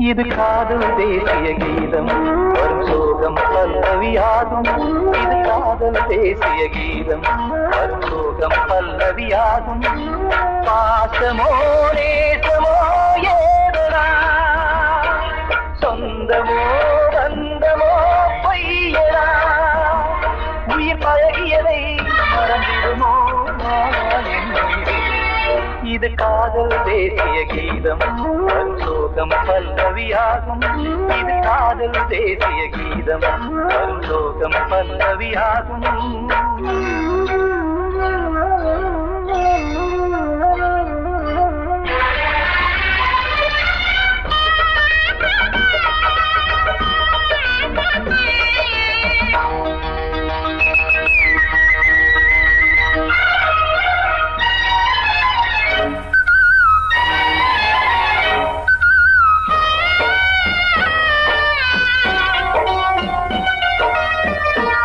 இது காதல் தேசிய கீதம் வரும் சோகம் பல்லவியாகும். இது காதல் தேசிய கீதம் வரும் சோகம் பல்லவியாகும். பாசமோ நேசமோ ஏதனா சொந்தமோ பந்தமோ பொய்யடா உயிர் பழகியதை மறந்திடுமோ இது காதல் தேசிய கீதம் வரும் சோகம் பல்லவியாகும். இது காதல் தேசிய கீதம் வரும் சோகம் பல்லவியாகும்.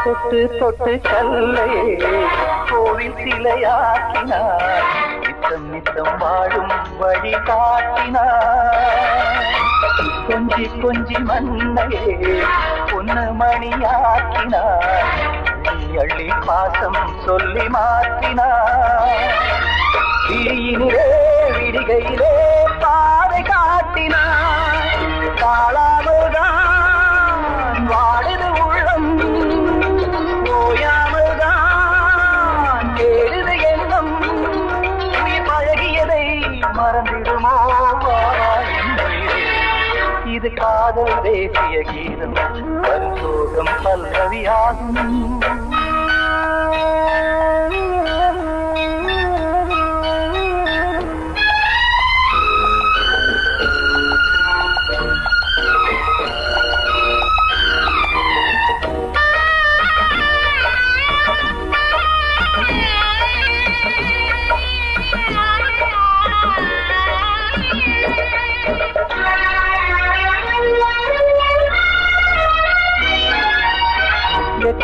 தொட்டு தொட்டு கல்லையே கோவில் சிலையாக்கினார். நித்தம் நித்தம் வாழும் வழி காட்டினார். கொஞ்சி கொஞ்சி மண்ணையே பொன்னு மணியாக்கினார். அள்ளி அள்ளி பாசம் சொல்லி மாற்றினார். விழியினிலே விடிகையிலே பாதை காட்டினார். காளாமல்தான் வாழுது உள்ளம் ஓயாமல்தான் கேடுது எண்ணம். உயிர் பழகியதை மறந்திடுமோ இது காதல் தேசிய கீதம் வரும் சோகம் பல்லவியாகும்.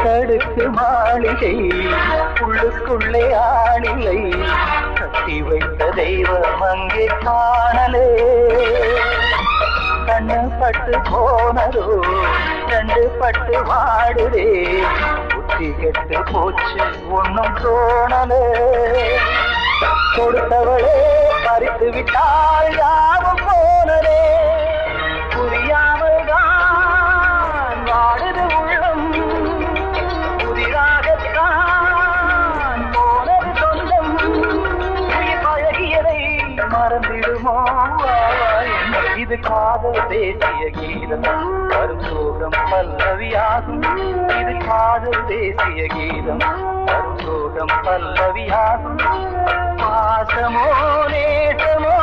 தடுக்கு மாளிகை உள்ளுக்குள்ளே ஆளில்லை. கட்டி வைத்த தெய்வம் அங்கே காணலே. கண்ணு பட்டு போனதோ ரெண்டு பட்டு வாடுதே. புத்தி கெட்டு போச்சு ஒன்னும் தோணலே. கொடுத்தவளே பறித்து விட்டால் யாவும் போனதே. புரியாமல் தான் வாடுது உள்ளம். புதிராகத்தான் போனது சொந்தம். உயிர் பழகியதை மறந்திடுமோ இது காதல் தேசிய கீதம் வரும் சோகம் பல்லவியாகும். இது காதல் தேசிய கீதம் வரும் சோகம் பல்லவியாகும். பாசமோ நேசமோ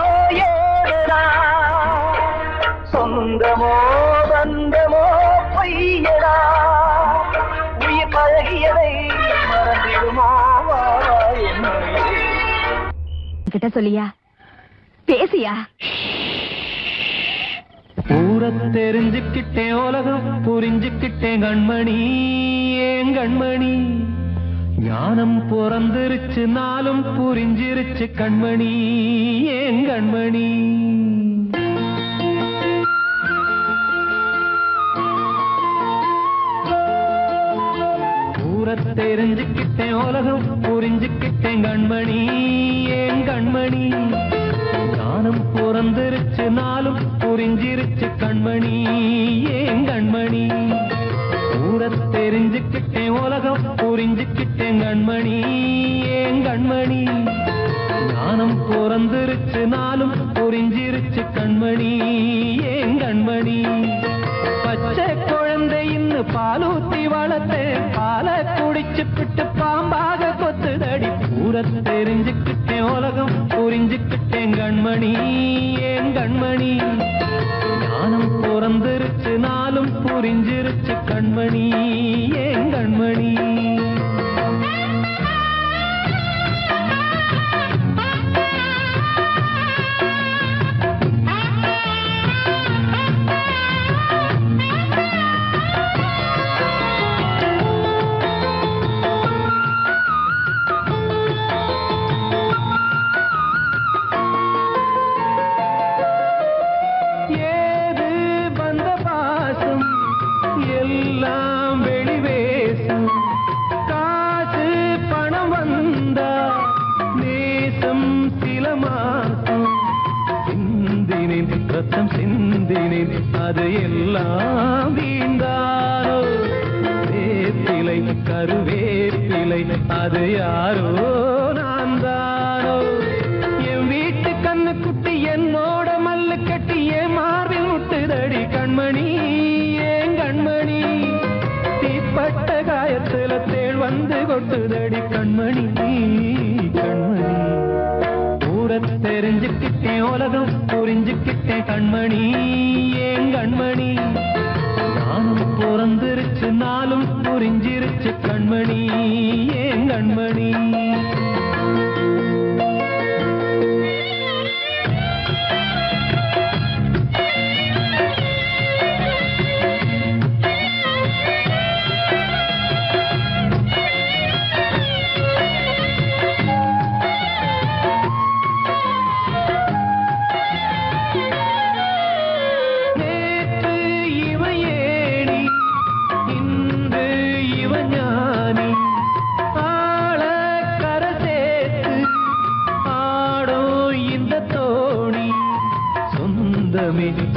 ஏதனா சொந்தமோ பந்தமோ பொய்யடா உயிர் பழகியதை மறந்திடுமோ கிட்ட சொல்லியா பேசியா? ஊர தெரிஞ்சுக்கிட்டேன் உலகம் புரிஞ்சுக்கிட்டேன் கண்மணி ஏன் கண்மணி. ஞானம் பிறந்திருச்சு நாளும் புரிஞ்சிருச்சு கண்மணி ஏன் கண்மணி. ஊர தெரிஞ்சுக்கிட்டேன் உலகம் புரிஞ்சுக்கிட்டேன் கண்மணி ஏன் கண்மணி. ஞானம் பிறந்திருச்சு நாளும் புரிஞ்சிருச்சு கண்மணி ஏன் கண்மணி. ஊர தெரிஞ்சுக்கிட்டேன் உலகம் புரிஞ்சுக்கிட்டேன் கண்மணி ஏன் கண்மணி. ஞானம் பிறந்திருச்சு நாளும் புரிஞ்சிருச்சு கண்மணி ஏன் கண்மணி. பச்சை குழந்தை இன்னும் பாலூத்தி வளர்த்து பால குடிச்சு பிட்டு பாம்பாக கொத்துதடி. ஊர தெரிஞ்சுக்கிட்டேன் உலகம் புரிஞ்சுக்கிட்டேன் கண்மணி ஏன் கண்மணி. ஞானம் பிறந்திருச்சு நாளும் புரிஞ்சிருச்சு கண்மணி ஏன் கண்மணி. ஏது மாசம் சிந்தினேன் ரத்தம் சிந்தினேன் அது எல்லாம் வீண்டாரோ வேப்பிலை கருவேப்பிலை அது யாரோ நான் தானோ என் வீட்டு கண்ணு குட்டி என்னோட மல்லு கட்டி என் மார்பில் முட்டுதடி கண்மணி ஏன் கண்மணி தீப்பட்ட காயத்துல தேள் வந்து கொட்டுதடி கண்மணி கண்மணி ஊர தெரிஞ்சுக்கிட்டேன் உலகம் புரிஞ்சுக்கிட்டேன் கண்மணி ஏன் கண்மணி நானும் பிறந்திருச்சு நாளும் புரிஞ்சிருச்சு கண்மணி ஏன் கண்மணி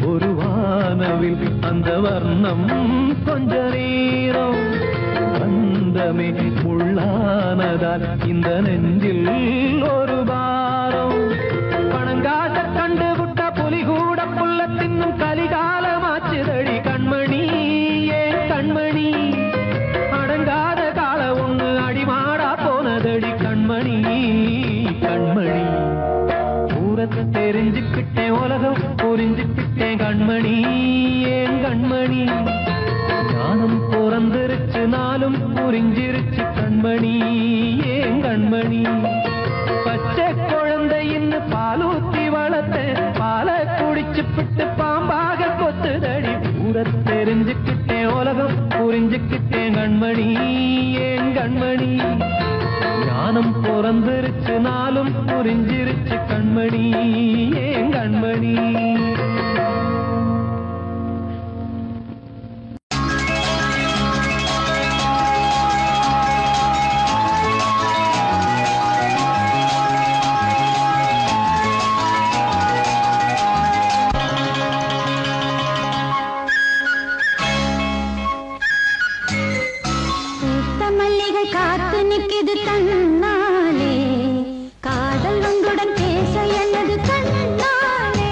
ஒரு வானவில் அந்த வர்ணம் கொஞ்ச நேரம் வந்தமே முள்ளானதால் இந்த நெஞ்சில் ஒரு பாரம் பணங்காச கண்டு விட்ட புலி கூட புல்ல தின்னும் கலிகாலமாச்சுதடி கண்மணி ஏன் கண்மணி அடங்காத கால ஒண்ணு அடிமாடா போனதடி கண்மணி கண்மணி ஊரத்தை தெரிஞ்சுக்கிட்டேன் உலகம் புரிஞ்சுக்கிட்டேன் கண்மணி ஏன் கண்மணி ஞானம் பிறந்திருச்சு நாளும் புரிஞ்சிருச்சு கண்மணி ஏன் கண்மணி பச்சை குழந்தை இன்னும் பாலூத்தி வளர்த்த பாலை குடிச்சு பிட்டு பாம்பாக கொத்துதடி ஊரத்தை தெரிஞ்சுக்கிட்டேன் உலகம் புரிஞ்சுக்கிட்டேன் கண்மணி ஏன் கண்மணி ஞானம் பிறந்திருச்சு நாளும் புரிஞ்சிருச்சு கண்மணி ஏன் கண்மணி காதல் உங்களுடன் பேச எனது கண்ணாலே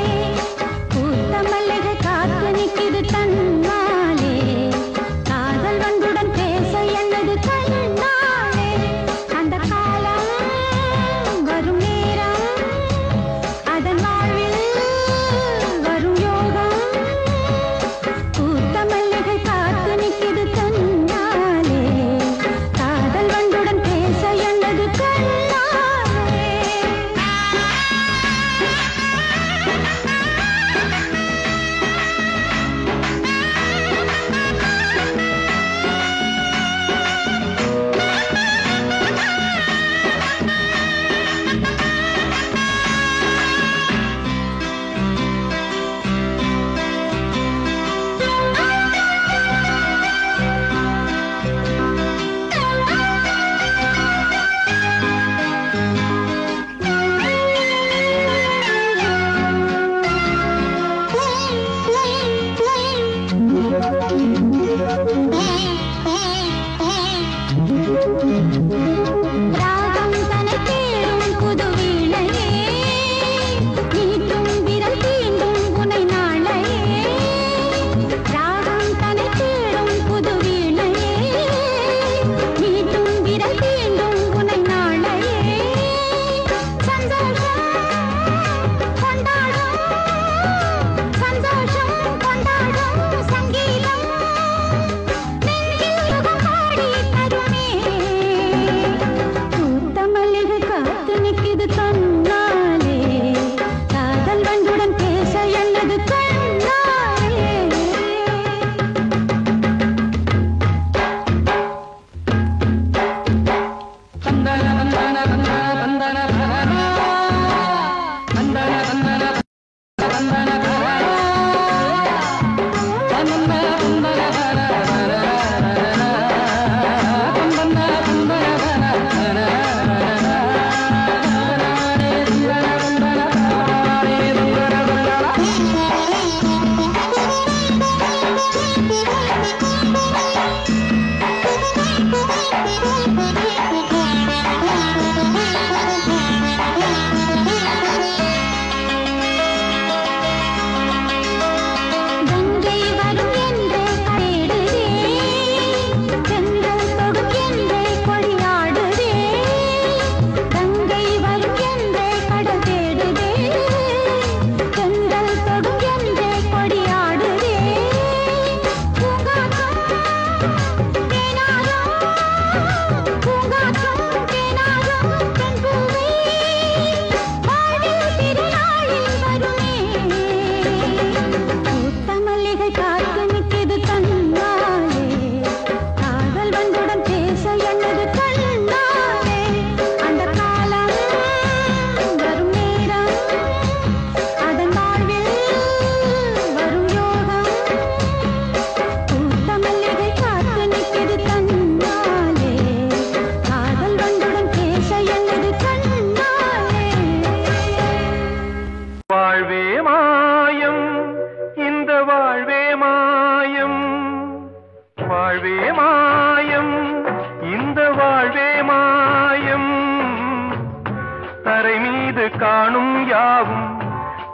மீது காணும் யாவும்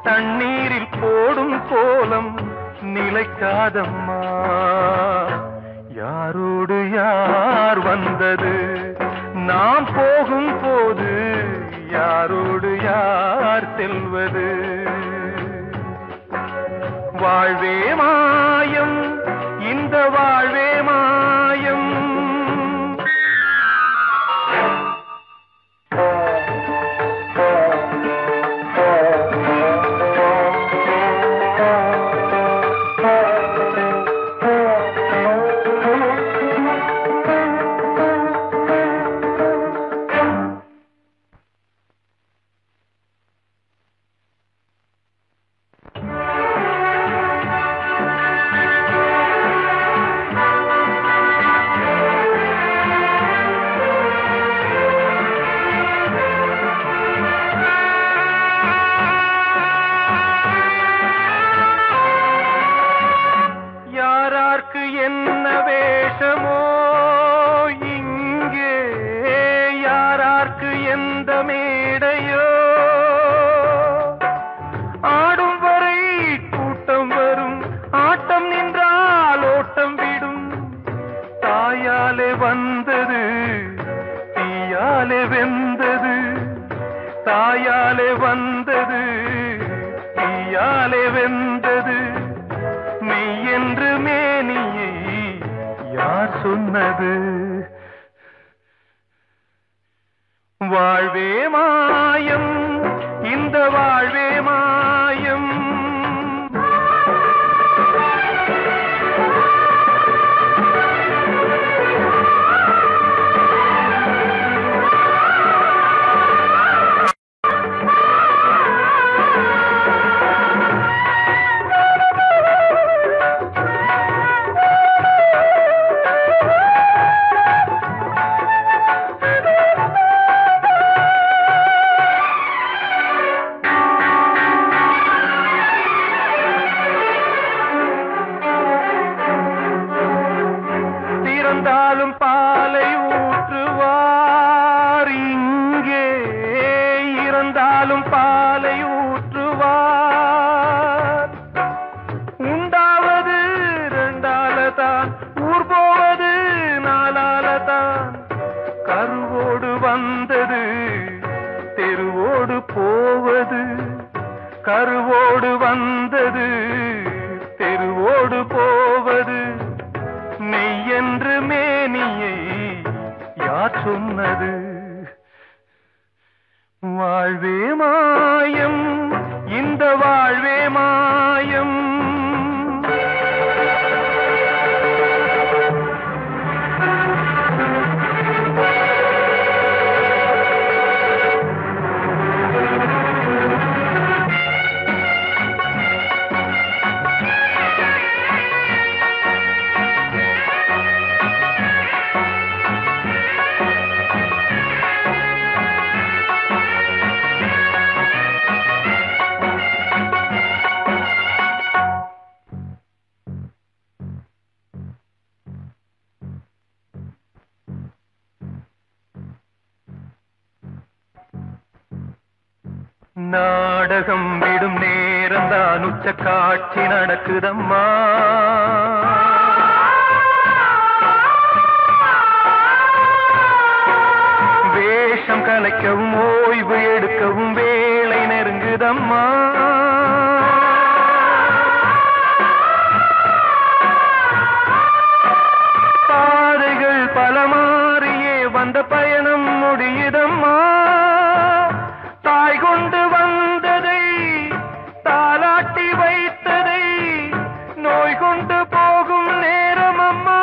தண்ணீரில் போடும் கோலம் நிலைக்காதம்மா. யாரோடு யார் வந்தது நாம் போகும் போது, யாரோடு யார் செல்வது? வாழ்வே மாயம், இந்த வாழ்வே மாயம். என்ன வேஷமோ இங்கே, யாரார்க்கு எந்த மேடையோ, ஆடும் வரை கூட்டம் வரும், ஆட்டம் நின்றால் ஓட்டம் விடும். தாயாலே வந்தது தீயாலே வெந்தது, தாயாலே வந்தது தீயாலே வெந்தது. மெய் என்று மேனியை யார் சொன்னது? வாழ்வே மாயம், இந்த வாழ்வே மாயம். இறந்தாலும் பாலை ஊற்றுவார் இங்கே, இறந்தாலும் பாலை ஊற்றுவார். உண்டாவது ரெண்டாலதான், ஊர் போவது நாலாலதான். கருவோடு வந்தது தெருவோடு போவது, கருவோடு வந்தது தெருவோடு போவது. மெய் என்று மேனியை யார் சொன்னது? வாழ்வே மாயம், இந்த வாழ்வே மாயம். நாடகம் விடும் நேரம்தான் உச்ச காட்சி நடக்குதம்மா. வேஷம் கலைக்கவும் ஓய்வு எடுக்கவும் வேளை நெருங்குதம்மா. பாதைகள் பல மாறியே வந்த பயணம் முடியுதம்மா. தாய் கொண்டு வந்ததை தாலாட்டி வைத்ததை நோய் கொண்டு போகும் நேரம் அம்மா.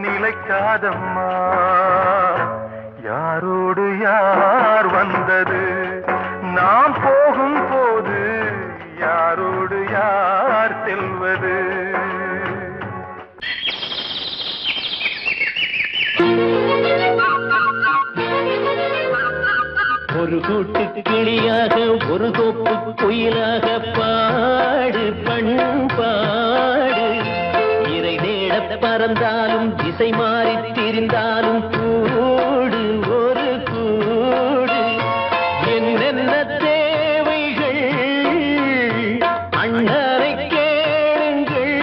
நிலைக்காதம்மா. யாரோடு யார் வந்தது நாம் போகும் போது, யாரோடு யார் செல்வது? ஒரு கூட்டு கிளியாக ஒரு தோப்பு குயிலாக பாடு பண்பாடு. இறை தேட பறந்தாலும் திசை மாறி திரிந்தாலும் கூடு ஒரு கூடு. என்னென்ன தேவைகள் அண்ணரை கேளுங்கள்.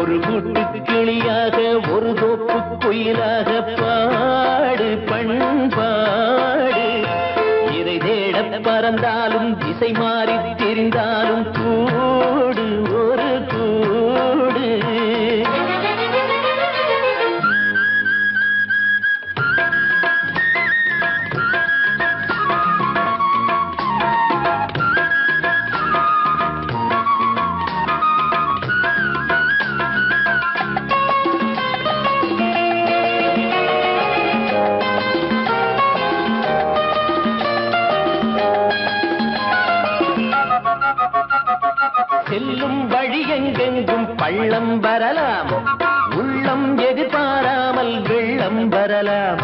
ஒரு கூட்டு கிளியாக ஒரு தோப்பு குயிலாக பாடு பண்பாடு. இறை தேட பறந்தாலும் திசை மாறி தெரிந்தாலும் கூடு ஒரு கூடு. செல்லும் வழி எங்கெங்கும் பள்ளம் வரலாம், உள்ளம் எதிர்பாராமல் வெள்ளம் வரலாம்.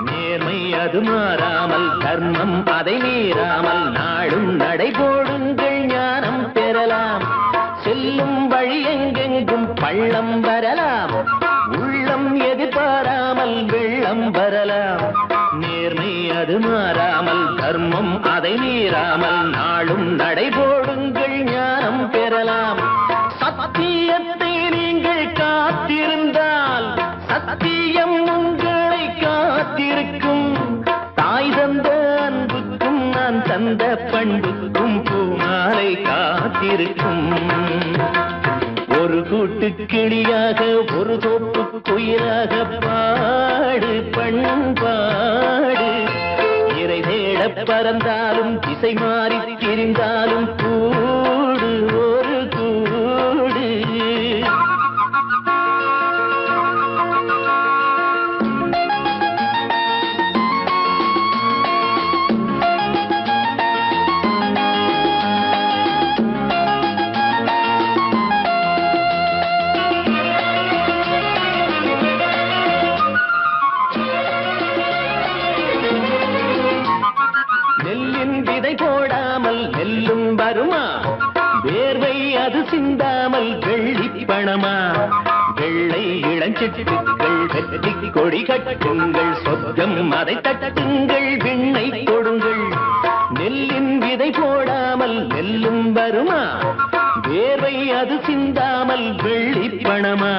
நேர்மை அது மாறாமல் தர்மம் அதை மீறாமல் நாடும் நடைபோடுங்கள் ஞானம் பெறலாம். செல்லும் வழி எங்கெங்கும் பள்ளம் வரலாம், உள்ளம் எதிர்பாராமல் வெள்ளம் வரலாம். நேர்மை அது மாறாமல் தர்மம் அதை மீறாமல் நாளும் நடைபோடுங்கள் ஞானம் பெறலாம். சத்தியத்தை நீங்கள் காத்திருந்தால் சத்தியம் உங்களை காத்திருக்கும். தாய் தந்த அன்புக்கும் நான் தந்த பண்புக்கும் பூமாலை காத்திருக்கும். ஒரு கூட்டு கிளியாக ஒரு தோப்பு குயிலாக பாடு பண்பாடு. இறை தேட பறந்தாலும் திசை மாறி திரிந்தாலும் கூடு ஒரு கூடு. போடாமல் நெல்லும் வருமா, வேர்வை அது சிந்தாமல் வெள்ளி பணமா. வெள்ளை இளஞ்சிட்டுக்கள் வெற்றி கொடி கட்டுங்கள், சொர்க்கம் அதை தட்டுங்கள் விண்ணை கொடுங்கள். நெல்லின் விதை போடாமல் நெல்லும் வருமா, வேர்வை அது சிந்தாமல் வெள்ளி பணமா.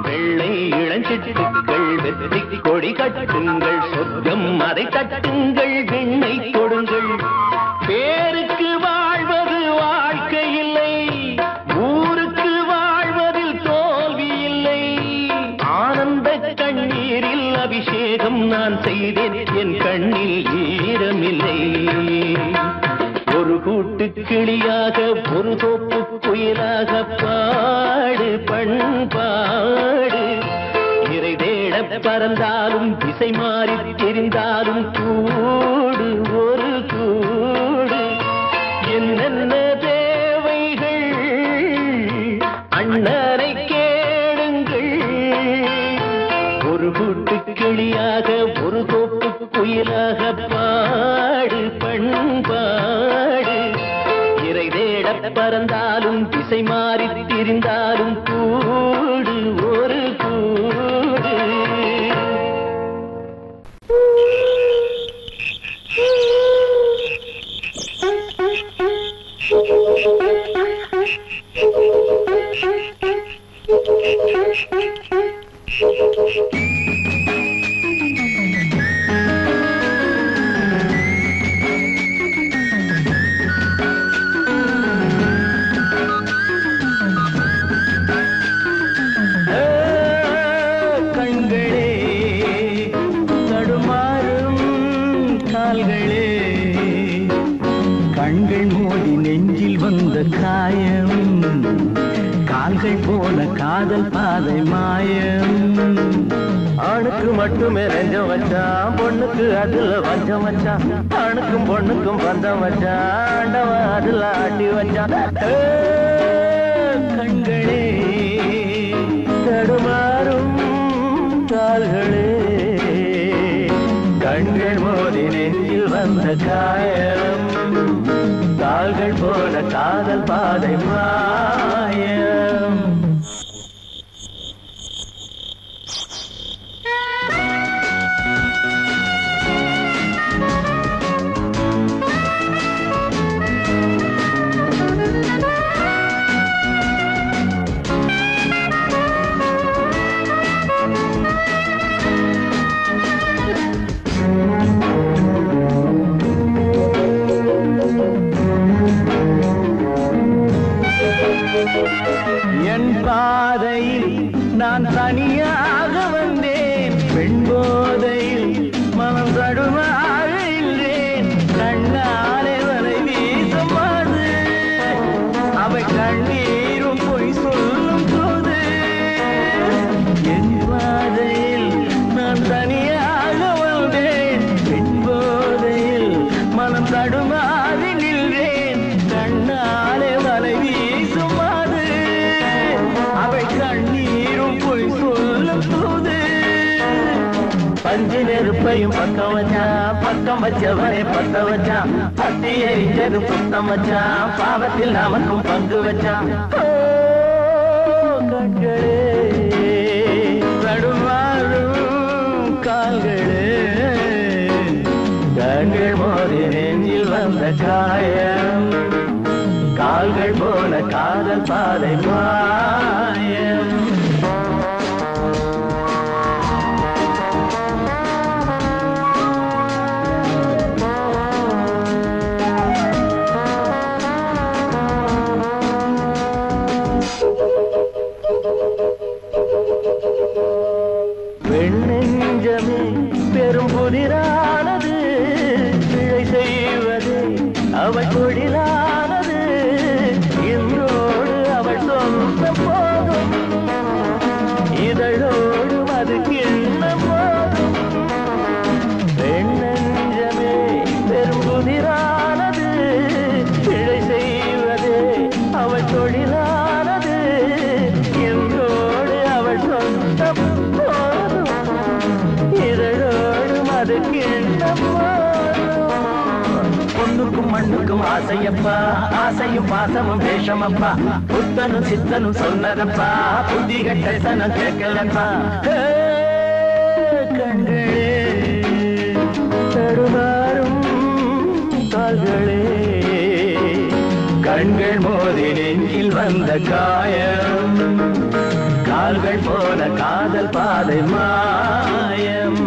வெள்ளை இளஞ்சிட்டுக்கள் வெற்றி கொடி கட்டுங்கள், சொர்க்கம் அதை தட்டுங்கள் விண்ணை கொடுங்கள். பேருக்கு வாழ்வது வாழ்க்கை இல்லை, ஊருக்கு வாழ்வதில் தோல்வி இல்லை. ஆனந்த கண்ணீரில் அபிஷேகம் நான் செய்தேன், என் கண்ணில் ஈரமில்லை. ஒரு கூட்டு கிளியாக ஒரு தோப்பு குயிலாக பாடு பண்பாடு. இறை தேட பறந்தாலும் திசை மாறி தெரிந்தாலும் கூடு ஒரு கூடு. என்னென்ன தேவைகள் அண்ணரை கேளுங்கள். ஒரு கூட்டு கிளியாக ஒரு தோப்பு குயிலாக பாடு பண்பாடு. இறை தேட பறந்தாலும் திசை மாறி திரிந்தாலும் கூடு ஒரு கூடு. கால்கள் போல காதல் பாதை மாயம். ஆணுக்கு மட்டுமே நெஞ்சம் வச்சான், பொண்ணுக்கு அதுல வஞ்சம் வச்சான். ஆணுக்கும் பொண்ணுக்கும் பந்தம் வச்சான், ஆண்டவன் அதுல ஆட்டி வச்சான். கண்களே தடுமாறும் கால்களே, கண்கள் மோதி நெஞ்சில் வந்த காயம். கால்கள் போல காதல் பாதை மாயம். என் பாதையில் நான் தனியாக வந்தேன், பெண் போதையில் மனம் தடுமாக இல்லேன். கண்ணாலே வரை வீசமாது, அவை கண்ணீரும் பொய் சொல்லும் போது. என் பாதையில் நான் தனியாக வந்தேன், பெண் போதையில் மனம் தடுமாக நின்றேன். கண்ணாலே வரை வீசுமாது, அவை கண்ணீரும் பொய் சொல்லும் போது. பஞ்சு நெருப்பையும் பக்கம் வச்சான், பக்கம் வச்சவரை பத்த வச்சான். பத்தி எரிஞ்சதும் புத்தம் வச்சான், பாவத்தில் நமக்கும் பங்கு வச்சான். கண்களே தடுமாறும் கால்களே, கண்கள் மோதி நெஞ்சில் வந்த காயம். கால்கள் போல காதல் பாதை மாயம். வெண்ணெஞ்சமே பெரும் புதிரானது, பிழை செய்வது அவள் தொழிலானது. இன்றோடு அவள் சொந்த போதும், இதழோடு அது கிண்ண போதும். வெண்ணெஞ்சமே பெரும் புதிரானது, பிழை செய்வது அவள் தொழிலானது. இன்றோடு அவள் சொந்த போதும், இதழோடு அது கிண்ண போதும். பொண்ணுக்கும் மண்ணுக்கும் ஆசையப்பா, ஆசையும் பாசமும் வேஷமப்பா. புத்தனும் சித்தனும் சொன்னதப்பா, புத்தி கட்டத்தனம் கேட்கலப்பா. கண்களே தடுமாறும் கால்களே, கண்கள் மோதி நெஞ்சில் வந்த காயம். கால்கள் போல காதல் பாதை மாயம்.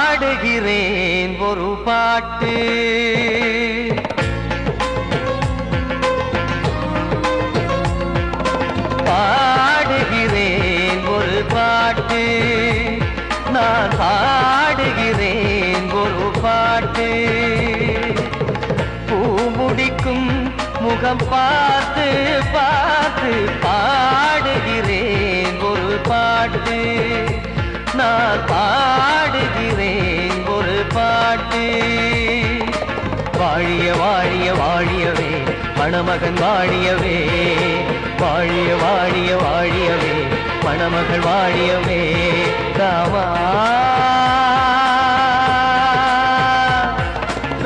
பாடுகிறேன் ஒரு பாட்டு பாடுகிறேன் ஒரு பாட்டு நான் பாடுகிறேன் ஒரு பாட்டு பூ முடிக்கும் முகம் பார்த்து பார்த்து பாடுகிறேன் ஒரு பாட்டு நான் பாடுகிறேன் ஒரு பாட்டு வாழிய வாழிய வாழியவே மணமகன் வாழியவே வாழிய வாழிய வாழியவே மணமகள் வாழியவே ராமா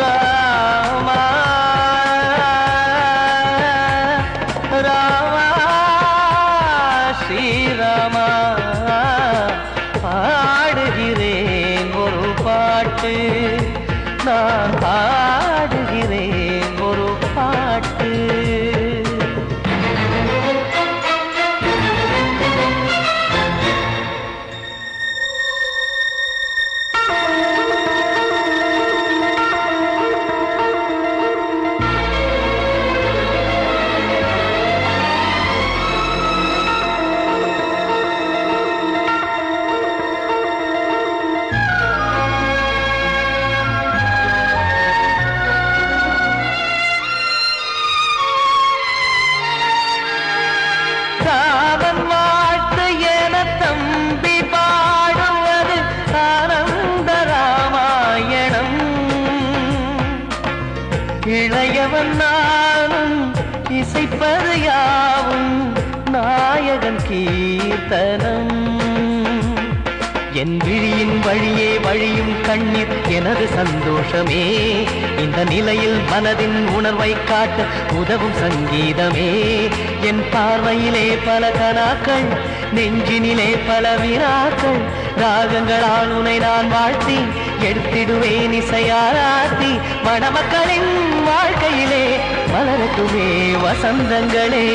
ராமா ராமா ஸ்ரீராமா பாடுகிறேன் ஒரு பாட்டு நான் பாடுகிறேன் ஒரு பாட்டு இளையவன் நானும் இசைப்பது யாவும் நாயகன் கீர்த்தனம் என் விழியின் வழியே வழியும் கண்ணீர் எனது சந்தோஷமே இந்த நிலையில் மனதின் உணர்வை காட்ட உதவும் சங்கீதமே என் பார்வையிலே பல கனாக்கள் நெஞ்சினிலே பல வினாக்கள் ராகங்களால் உனை நான் வாழ்த்தி எடுத்திடுவேன் இசையாராத்தி மணமக்களின் வாழ்க்கையிலே மலரட்டுமே வசந்தங்களே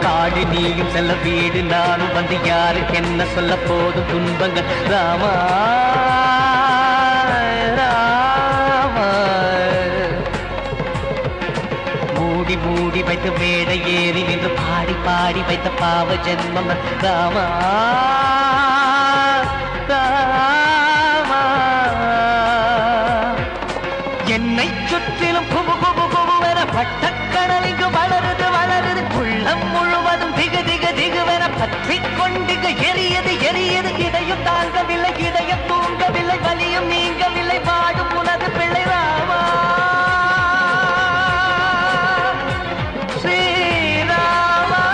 காடு நீயும் செல்ல வீடு நானும் வந்து யாருக்கு என்ன சொல்ல போதும் துன்பங்கள் ராமா ராமா மூடி மூடி வைத்து மேடை ஏறி நின்று பாடி பாடி வைத்த பாவ ஜென்மம் ராமா ராமா என்னை சுற்றிலும் குபு குபு குபுவென பட்டக்கடல் இங்கு வளருது வளருது உள்ளம் முழுவதும் திகு திகு திகுவென பற்றிக் கொண்டிக எரியது எரியது இதையும் தாங்கவில்லை இதயம் தூங்கவில்லை வலியும் நீங்கவில்லை வாடும் உனது பிள்ளை ராமா ஸ்ரீராமா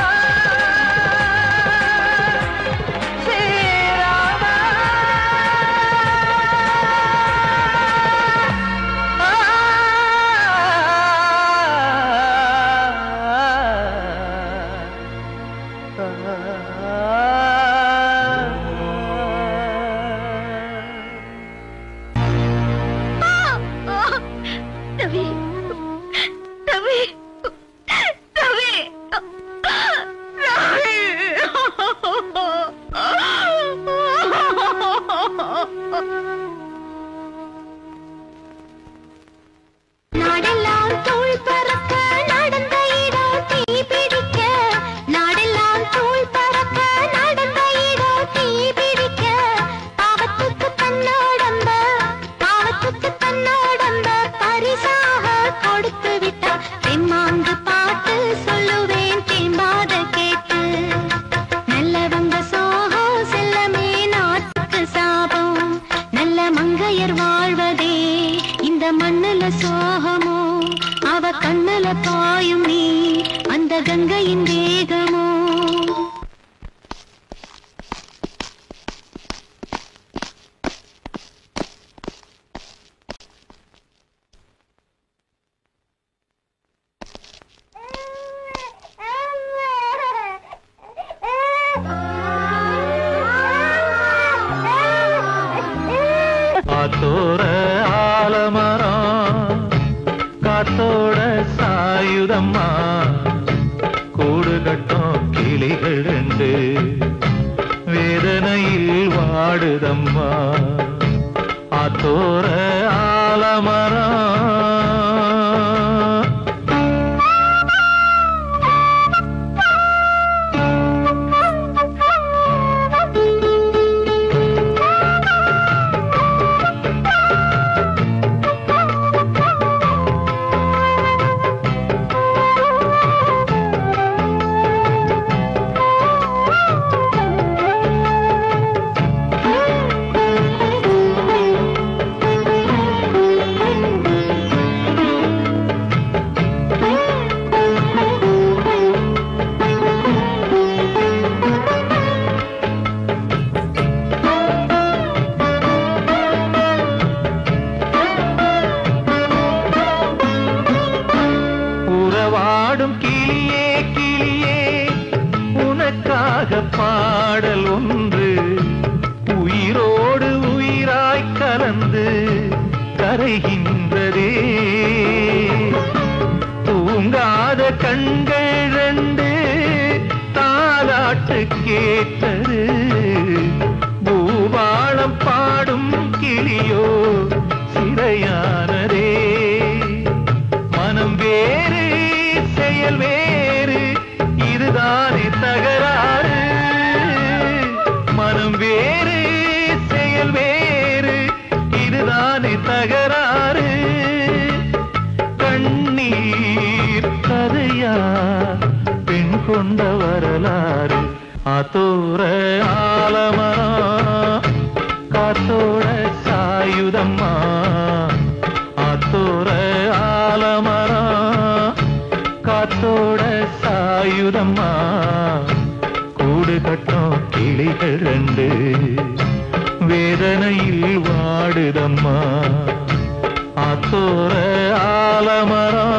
ஸ்ரீராமா ah ஆத்தோர ஆலமரம் காத்தோட சாயுதம்மா கூடு கட்டும் கிளிகள் ரெண்டு வேதனையில் வாடுதம்மா ஆத்தோர ஆலமரம். கிளியே கிளியே உனக்காக பாடல் ஒன்று உயிரோடு உயிராய் கலந்து கரைகின்றதே. தூங்காத கண்கள் ரெண்டு தாலாட்டு கேட்டது. பூபாளம் பாடும் கிளியோ சிறையானதே. மனம் வேறு செயல் வேறு இதுதானே தகராறு. மனம் வேறு செயல் வேறு இதுதானே தகராறு. கண்ணீர் கதையா பெண் கொண்ட வரலாறு. ஆத்தோர ஆலமரம் காத்தோட சாயுதம்மா. ஆத்தோர ஆலமரம் காத்தோட சாயுதம்மா கூடு கட்டும் கிளிகள் ரெண்டு வேதனையில் வாடுதம்மா. ஆத்தோர ஆலமரம்.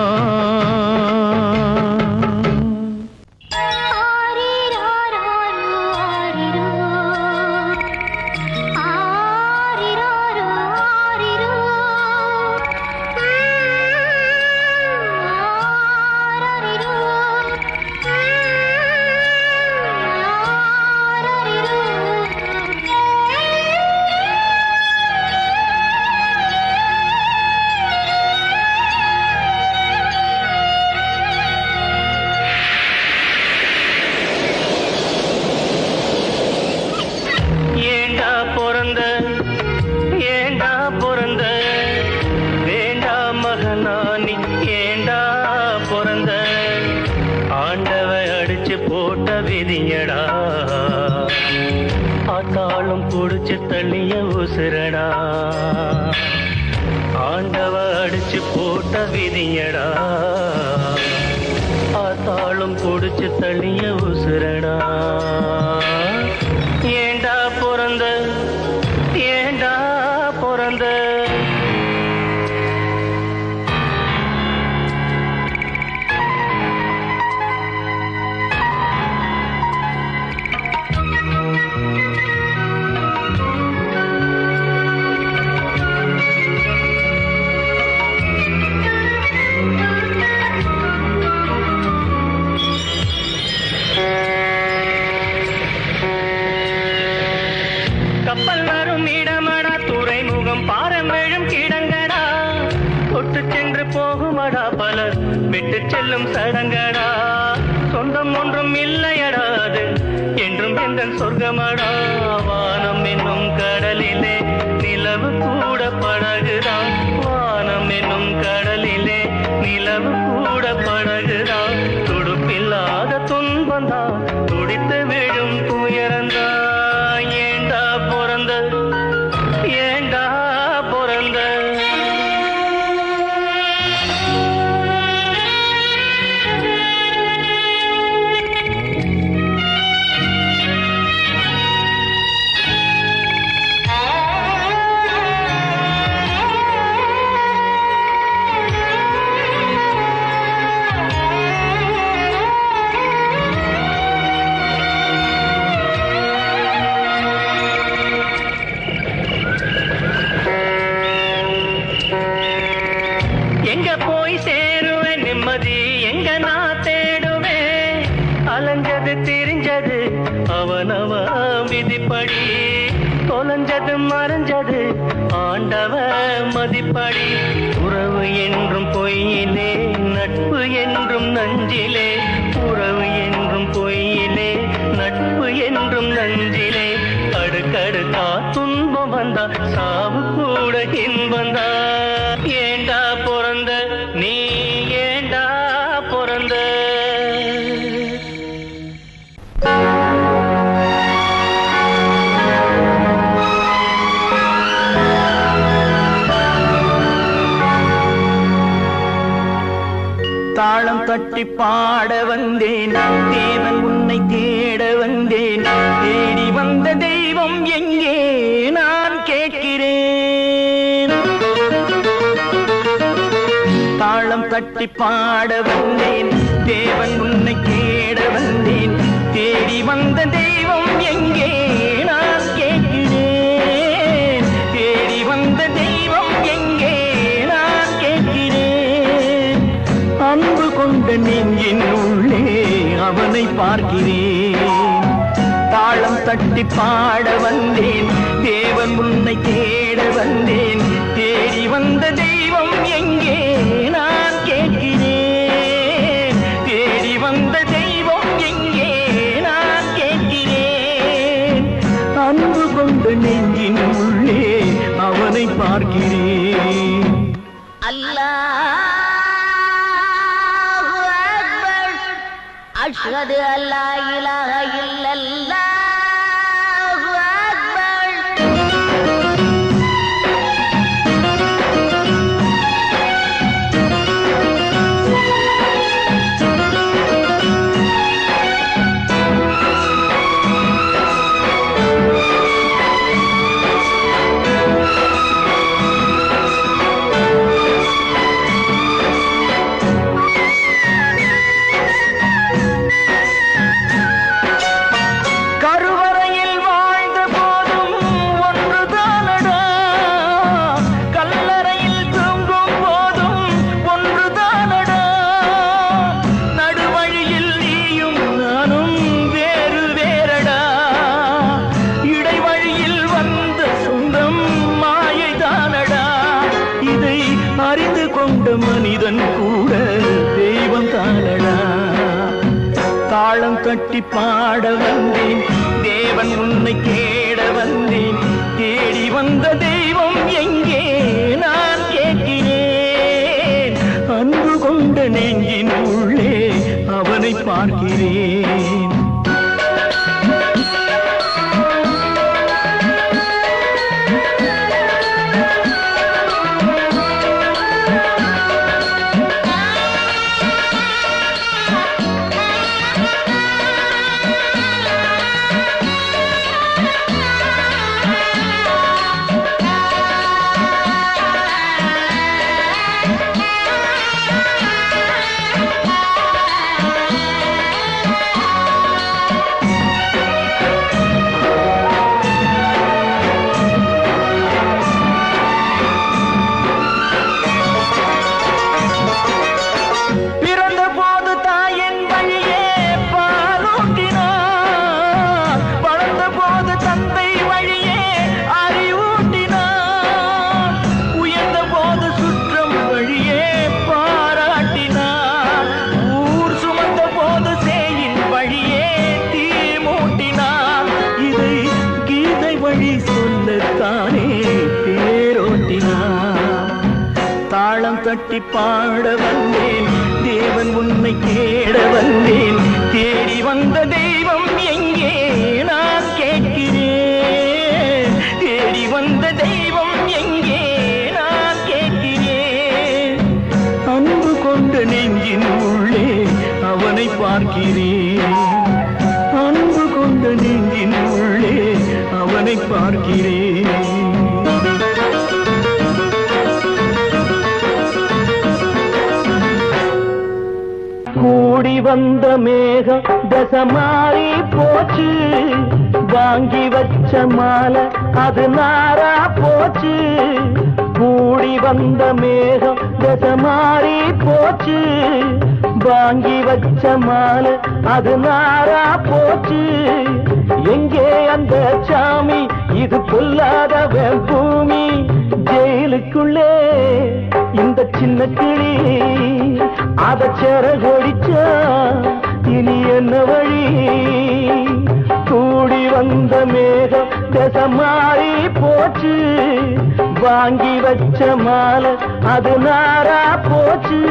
ஆத்தாளும் புடிச்சு தள்ளிய உசுரடா. ஆண்டவ அடிச்சு போட்ட விதியடா. ஆத்தாளும் புடிச்சு தள்ளிய உசுரடா. ஏண்டா பிறந்த ஏண்டா பிறந்த. கப்பல் வரும் இடமடா துறைமுகம் பாரம்பெழும் கிடங்கடா. தொட்டு சென்று போகுமடா பலர் விட்டு செல்லும் சடங்கடா. சொந்தம் ஒன்றும் இல்லையடா அது என்றும் எந்த சொர்க்கமடா. வானம் என்னும் கடலிலே நிலவு கூட படகுதான். வானம் என்னும் கடலிலே நிலவு கூட படகுதான். துடுப்பில்லாத துன்பந்தான் துடித்து விழும் துயரந்தான். ஏண்டா பிறந்த ஏண்டா பிறந்த. விதிப்படி தொலைஞ்சது மறைஞ்சது ஆண்டவ மதிப்படி உறவு என்றும் பொய்யிலே நட்பு என்றும் நஞ்சிலே உறவு என்றும் பொய்யிலே நட்பு என்றும் நஞ்சிலே அடுக்கடுக்கா துன்பம் வந்தா சாவு கூட இன்பந்தா ஏண்டா பிறந்த நீ ஏண்டா பிறந்த தாளம் தட்டி பாட வந்தேன் தேவன் உன்னை தேட வந்தேன் தேடி வந்த தெய்வம் எங்கே நான் கேட்கிறேன் தாளம் தட்டி பாட வந்தேன் தேவன் உன்னை தேட வந்தேன் தேடி வந்த தெய்வம் எங்கே நான் கேட்கிறேன் தேடி வந்த தெய்வம் எங்கே நான் கேட்கிறேன் அன்பு கொண்ட நெஞ்சின் உள்ளே அவனை பார்க்கிறேன் தாளம் தட்டி பாட வந்தேன் தேவன் உன்னை தேட வந்தேன் தேடி வந்த தெய்வம் எங்கே நான் கேட்கிறேன் தேடி வந்த தெய்வம் எங்கே நான் கேட்கிறேன் அன்பு கொண்ட நெஞ்சின் உள்ளே அவனை பார்க்கிறேன் أشهد أن لا إله إلا الله أكبر மனிதன் கூட தெய்வம் தானடா தாளம் தட்டி பாட வந்தேன் தேவன் உன்னை தேட வந்தேன் தேடி வந்த தெய்வம் எங்கே நான் கேட்கிறேன் அன்பு கொண்ட நெஞ்சின் உள்ளே அவனை பார்க்கிறேன் தட்டி பாட வந்தேன் தேவன் உன்னை தேட வந்தேன் தேடி வந்த தெய்வம் எங்கே நான் கேட்கிறேன் தேடி வந்த தெய்வம் எங்கே நான் கேட்கிறேன் அன்பு கொண்ட நெஞ்சின் உள்ளே அவனை பார்க்கிறேன் அன்பு கொண்ட நெஞ்சின் உள்ளே அவனை பார்க்கிறேன் கூடி வந்த மேகம் தசை மாறி போச்சு வாங்கி வச்ச மாலை அது நாரா போச்சு கூடி வந்த மேகம் தசை மாறி போச்சு வாங்கி வச்ச மாலை அது நாரா போச்சு எங்கே அந்த சாமி இது பொல்லாதவன் பூமி ஜெயிலுக்குள்ளே இந்த சின்ன கிளி அத சிறகொடிச்சா இனி என்ன வழி கூடி வந்த மேகம் திசை மாறி போச்சு வாங்கி வச்ச மாலை அது நாரா போச்சு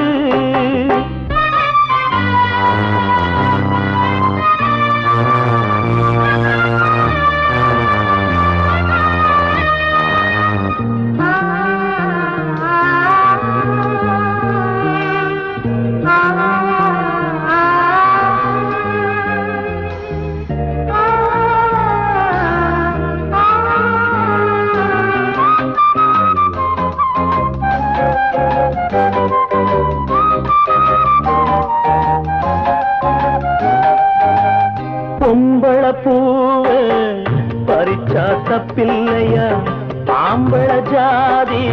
பொம்பள பூவ பறிச்சா தப்பில்லையா ஆம்பள ஜாதி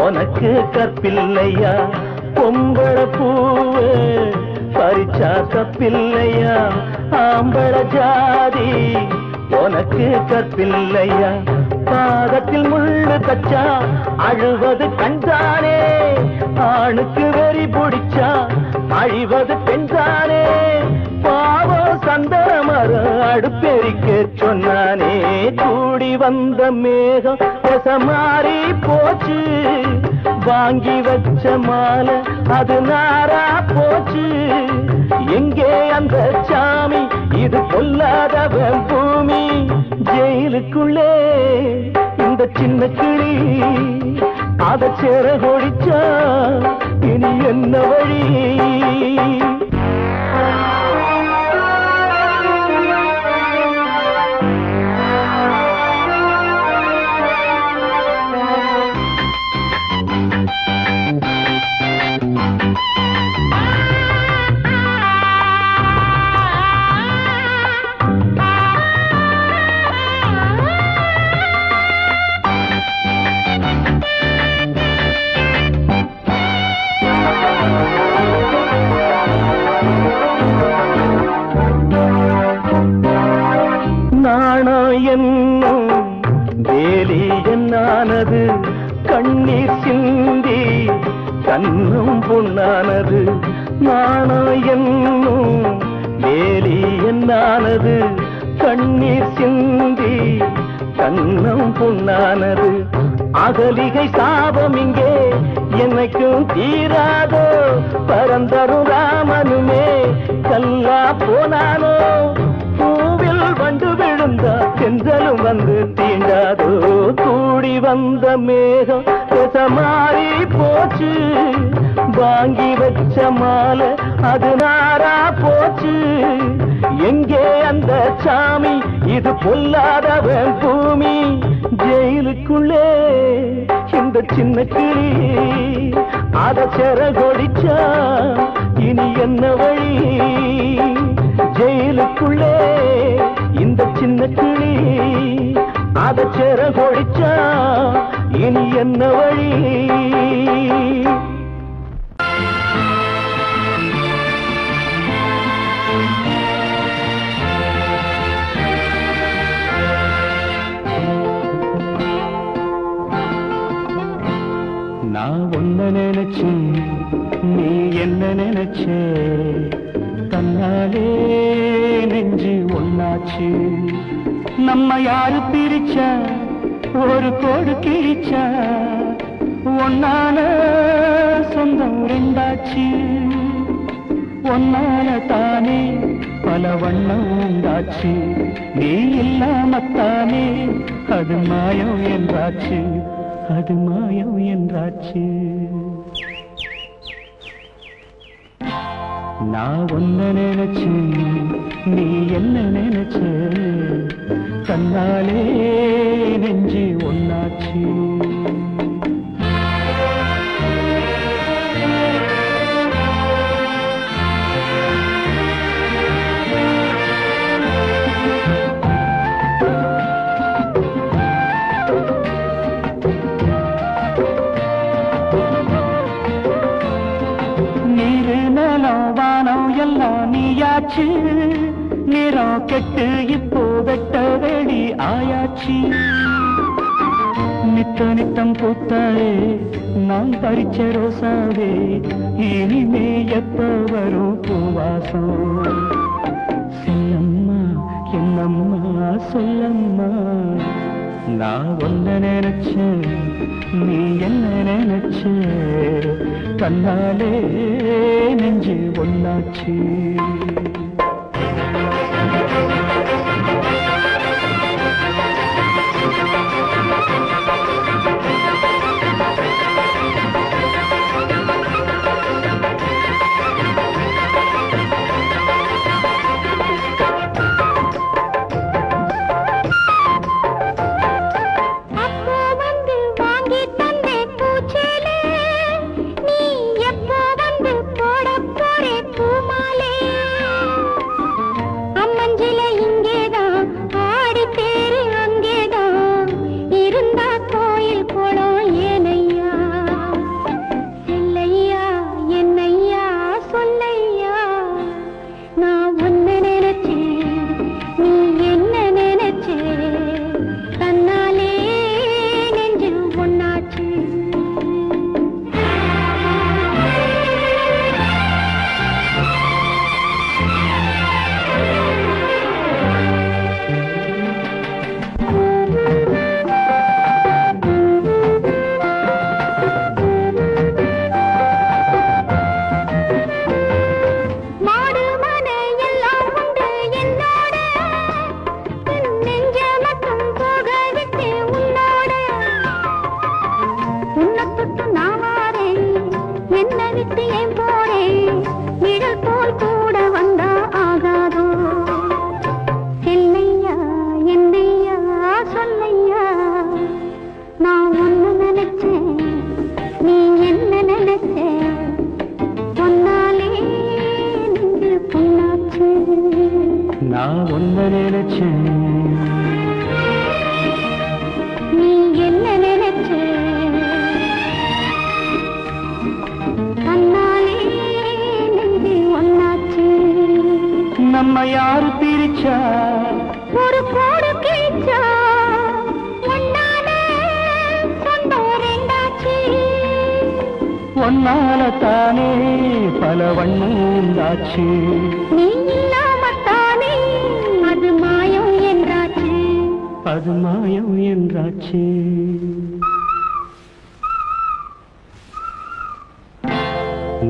உனக்கு கற்பில்லையா பொம்பள பூவ பறிச்சா தப்பில்லையா ஆம்பள ஜாதி உனக்கு கற்பில்லையா பாதத்தில் முள்ளு தச்சா அழுவது கண்தானே ஆணுக்கு வெறி பிடிச்சா அழிவது பெண்தானே பாவம் சந்தமர அடுப்பெரிக்க சொன்னானே கூடி வந்த மேகம் திசை மாறி போச்சு வாங்கி வச்ச மாலை அது நாரா போச்சு எங்கே அந்த சாமி இது பொல்லாதவன் பூமி ஜெயிலுக்குள்ளே இந்த சின்ன கிளி அத சிறகொடிச்சா இனி என்ன வழி என்னும் வேலி என்னானது கண்ணீர் சிந்தி கண்ணும் பொன்னானது நாணம் என்னும் வேலி என்னானது கண்ணீர் சிந்தி கண்ணும் பொன்னானது அகலிகை சாபம் இங்கே என்னைக்கும் தீராதோ பரந்தரும் ராமனுமே கல்லா போனானோ பூவில் வண்டு விழுந்தா செஞ்சலும் வந்து தீண்டாதோ கூடி வந்த மேகம் திசை மாறி போச்சு வாங்கி வச்ச மாலை அது நாரா போச்சு எங்கே அந்த சாமி இது பொல்லாதவன் பூமி ஜெயிலுக்குள்ளே இந்த சின்ன கிளி அத சிறகொடிச்சா இனி என்ன வழி ஜெயிலுக்குள்ளே இந்த சின்ன கிளி அத சிறகொடிச்சா இனி என்ன வழி நான் ஒன்ன நினைச்சு நீ என்ன நினைச்சே தன்னாலே நெஞ்சு ஒன்னாச்சு நம்ம யாரு பிரிச்சா ஒரு கோடு கிழிச்சா ஒன்னால சொந்தம் ரெண்டாச்சு ஒன்னால தானே பல வண்ணம் உண்டாச்சு நீ இல்லாமத்தானே அது மாயம் என்றாச்சு அது மாயம் என்றாச்சு நான் ஒன்ன நினைச்சு நீ என்ன நினைச்ச தன்னாலே நெஞ்சு ஒன்னாச்சு எல்லாம் நீயாச்சு நிறம் கெட்டு இப்போ ஆயாச்சி நித்த நித்தம் பூத்தாயே நான் பறிச்ச ரோசாவே இனிமே எப்ப வரும் பூவாசம் செல்லம்மா என்னம்மா சொல்லம்மா நான் ஒன்ன நினைச்சேன் நீ என்ன நினைச்ச கண்ணாலே நெஞ்சு ஒன்னாச்சு நான் ஒன்ன நினைச்சேன் நீ என்ன நினைச்ச கண்ணாலே நெஞ்சு ஒன்னாச்சு நம்ம யாரு பிரிச்சா ஒரு கோடு கிழிச்சா ஒன்னால சொந்தம் ரெண்டாச்சு ஒன்னால தானே பல வண்ணம் உண்டாச்சு நீ இல்லாமத்தானே அது மாயம் என்றாச்சு அது மாயம் என்றாச்சு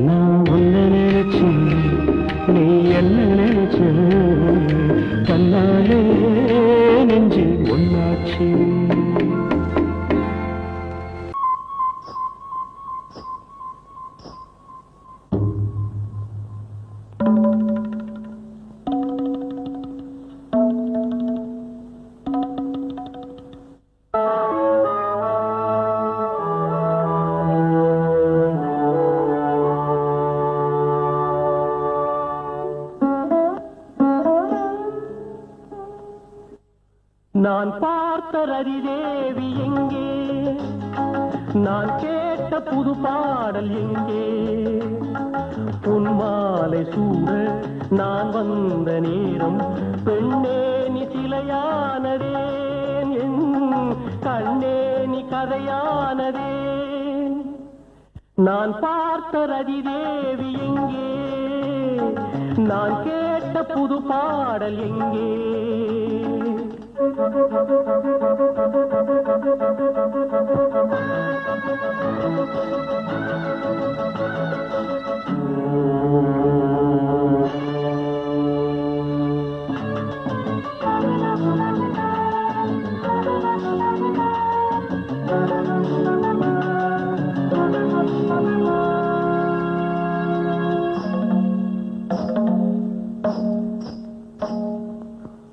நான் ஒன்ன நினைச்சேன் நீ என்ன நினைச்ச கண்ணாலே நெஞ்சு ஒன்னாச்சு நான் பார்த்த ரதிதேவி எங்கே நான் கேட்ட புது பாடல் எங்கே உன் மாலை சூட நான் வந்த நேரம் பெண்ணே நீ சிலையானதே என் கண்ணே நீ கதையானதே நான் பார்த்த ரதிதேவி எங்கே நான் கேட்ட புது பாடல் எங்கே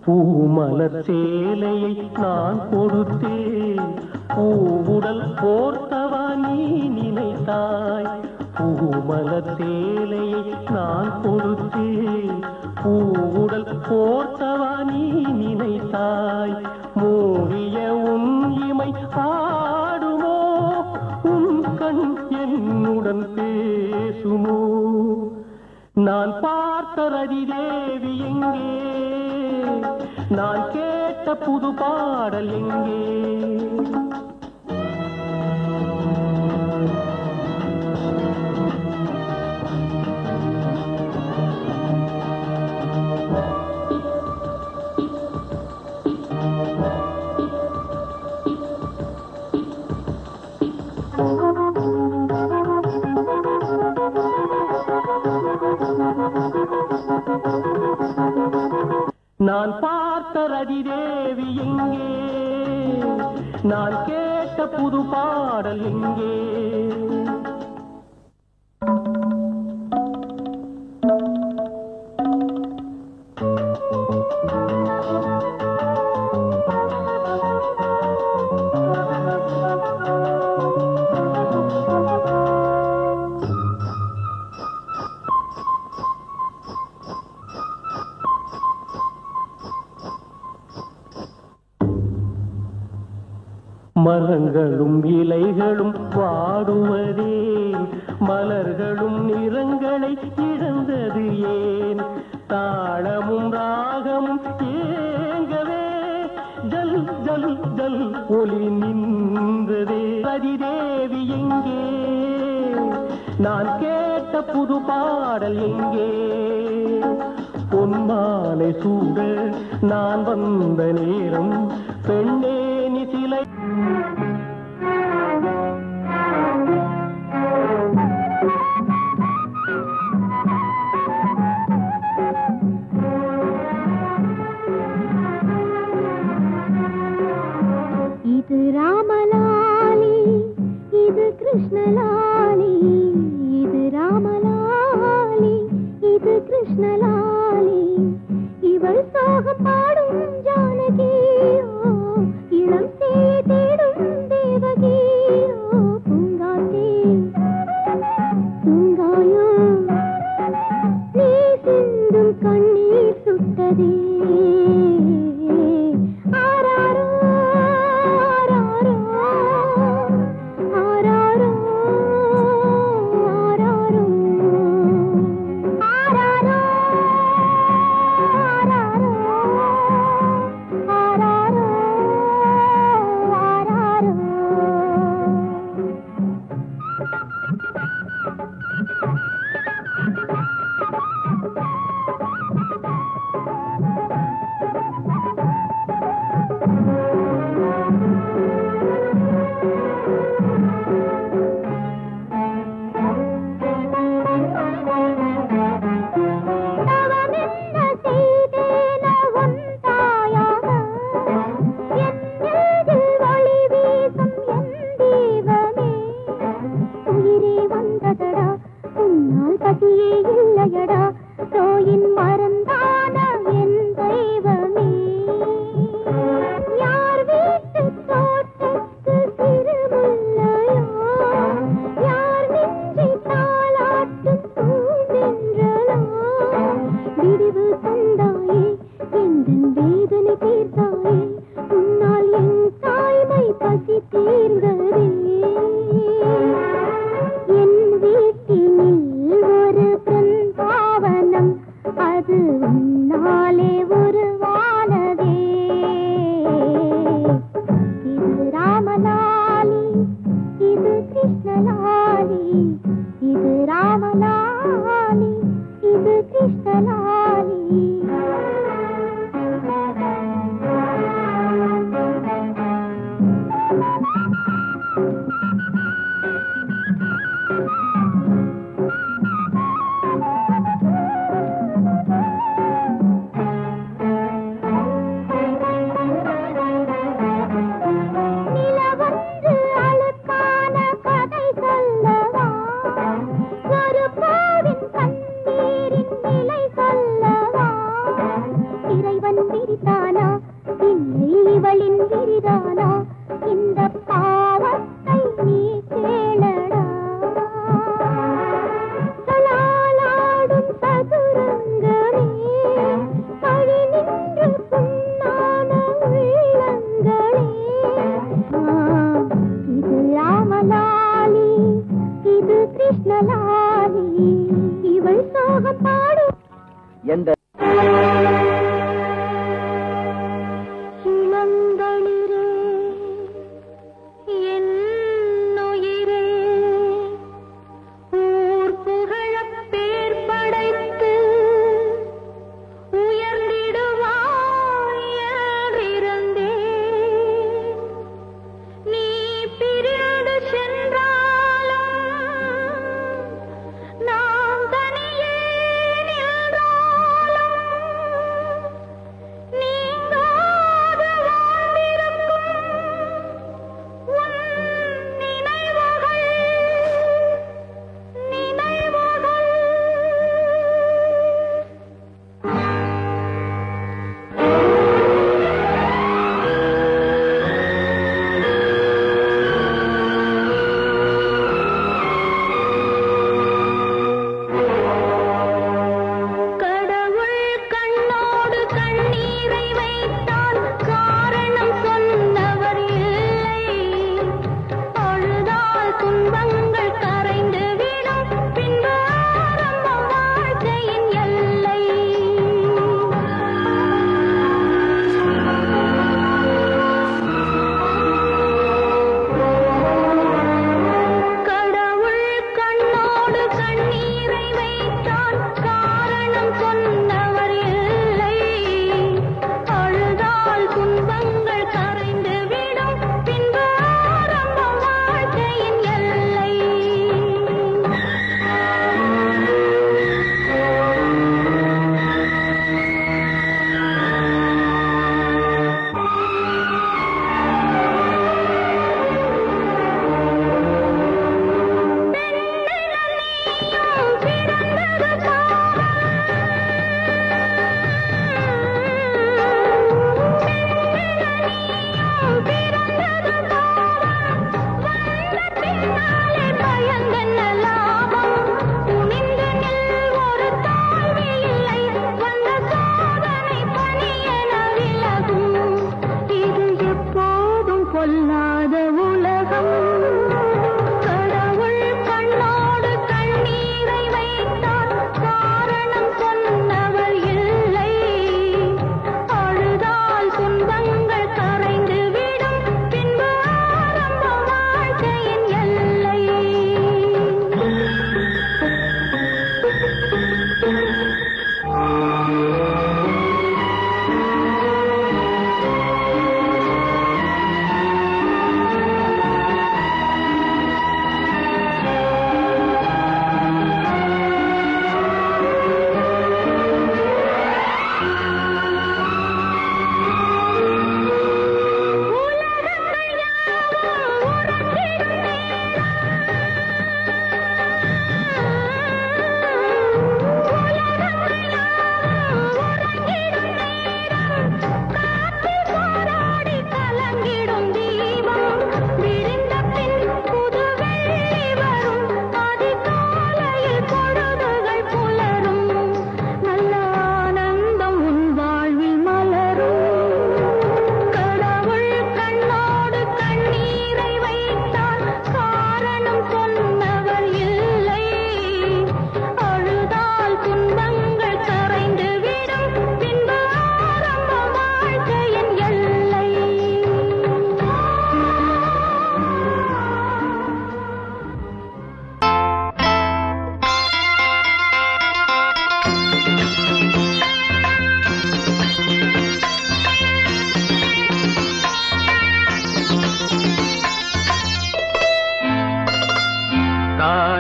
பூமலர் சேலையை நான் கொடுத்தேன் பூவுடல் போர்த்தவா நீ நினைத்தாய் பூமலர் சேலையை நான் கொடுத்தேன் பூவுடல் போர்த்தவா நீ நினைத்தாய் மூடிய உன் இமை பாடுமோ உன் கண் என்னுடன் பேசுமோ நான் பார்த்த ரதிதேவி எங்கே நான் கேட்ட கேட்ட புது பாடல் எங்கே நான் பார்த்த ரதி தேவி எங்கே நான் கேட்ட புது பாடல் எங்கே மரங்களும் இலைகளும் பாடுவதே மலர்களும் நிறங்களை இழந்தது ஏன் தாளமும் ராகமும் ஏங்கவே ஜல் ஜல் ஜல் ஒளி நின்றதே ரதிதேவி எங்கே நான் கேட்ட புது பாடல் எங்கே பொன்மாலை சூட நான் வந்த நேரம் பெண்ணே நீ சிலை இது ராமலாலி இது கிருஷ்ணலாலி இது ராமலாலி இது கிருஷ்ணலாலி இவள் சோகம் பாடும் ஜானகியோ இளம் தேடும் தேவகியோ பூங்காத்தே தூங்காயோ நீ சிந்தும் கண்ணீர் சுட்டதே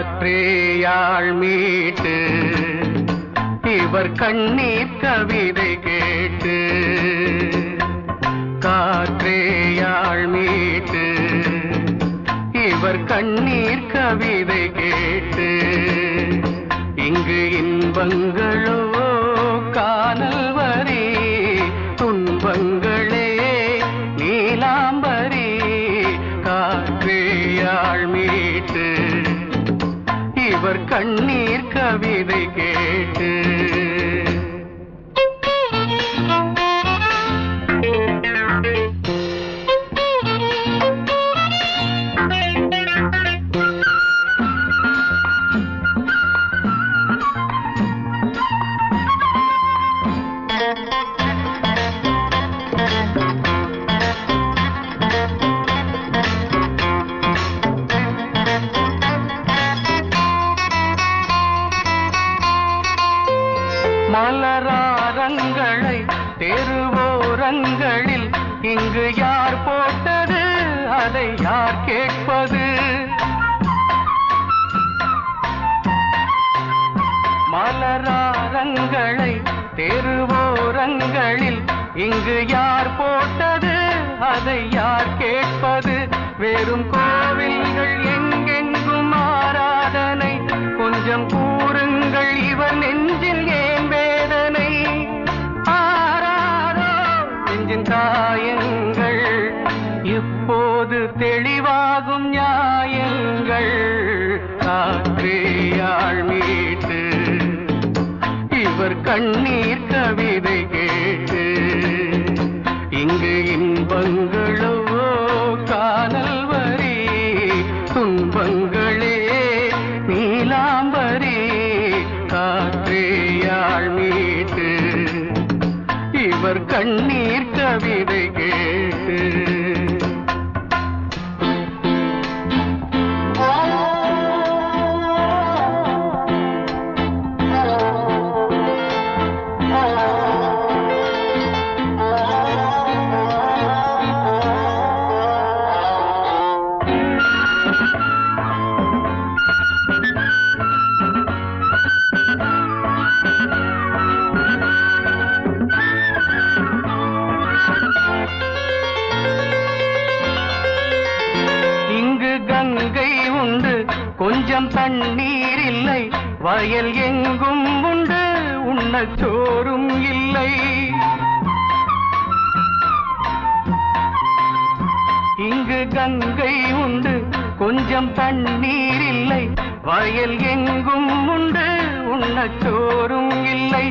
காற்றேயாள் மீட்டு இவர் கண்ணீர் கவிதை கேட்டு காற்றேயாள் மீட்டு இவர் கண்ணீர் கவிதை கேட்டு இங்கு இன்பங்களோ காணல் வரி துன்பங்களே நீலாம்பரி காற்றேயாள் மீட்டு இவர் கண்ணீர் கவிதை கேட்டு மலராரங்களை தெருவோரங்களில் இங்கு யார் போட்டது அதை யார் கேட்பது மலராரங்களை தெருவோரங்களில் இங்கு யார் போட்டது அதை யார் கேட்பது வெறும் கோவில்கள் எங்கெங்கும் ஆராதனை கொஞ்சம் கூறுங்கள் இவர் நெஞ்சில் ஏன் வேதனை ஆராரோ நெஞ்சின் காயங்கள் எப்போது தெளிவாகும் நியாயங்கள் காற்றேயாள் மீட்டு இவர் கண்ணீர் கவிதை கேட்டு இங்கு இன்பங்களோ காணல் வரி துன்பங்களே நீலாம்பரி காற்றேயாள் மீட்டு இவர் கண்ணீர் கவிதை கேட்டு கொஞ்சம் தண்ணீர் இல்லை, வயல் எங்கும் உண்டு உண்ணச் சோறும் இல்லை. இங்கு கங்கை உண்டு, கொஞ்சம் தண்ணீர் இல்லை, வயல் எங்கும் உண்டு உண்ணச் சோறும் இல்லை.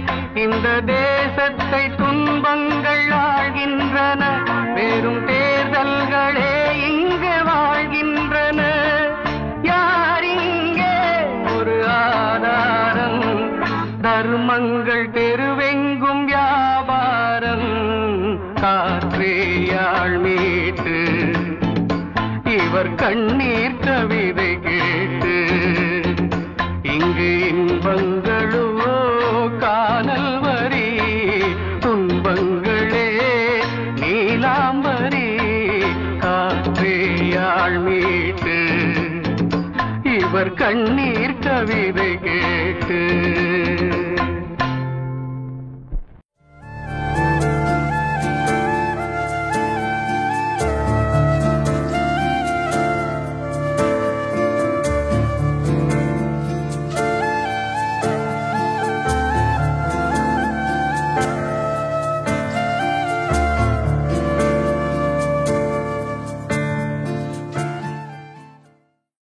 இந்த தேசத்தை துன்பங்கள் ஆழ்கின்றன, வெறும் தேர்தல்களே இங்கு வாழ்கின்றன. யார் இங்கே ஒரு ஆதாரம்? தர்மங்கள் தெருவெங்கும் வியாபாரம். காற்றேயாள் மீட்டு இவர் கண்ணீர் கவிதை கேட்டு, இங்கு இன்பங்களோ காணல் வரி, துன்பங்களே நீலாம்பரி. காற்றேயாள் மீட்டு இவர் கண்ணீர் கவிதை கேட்டு.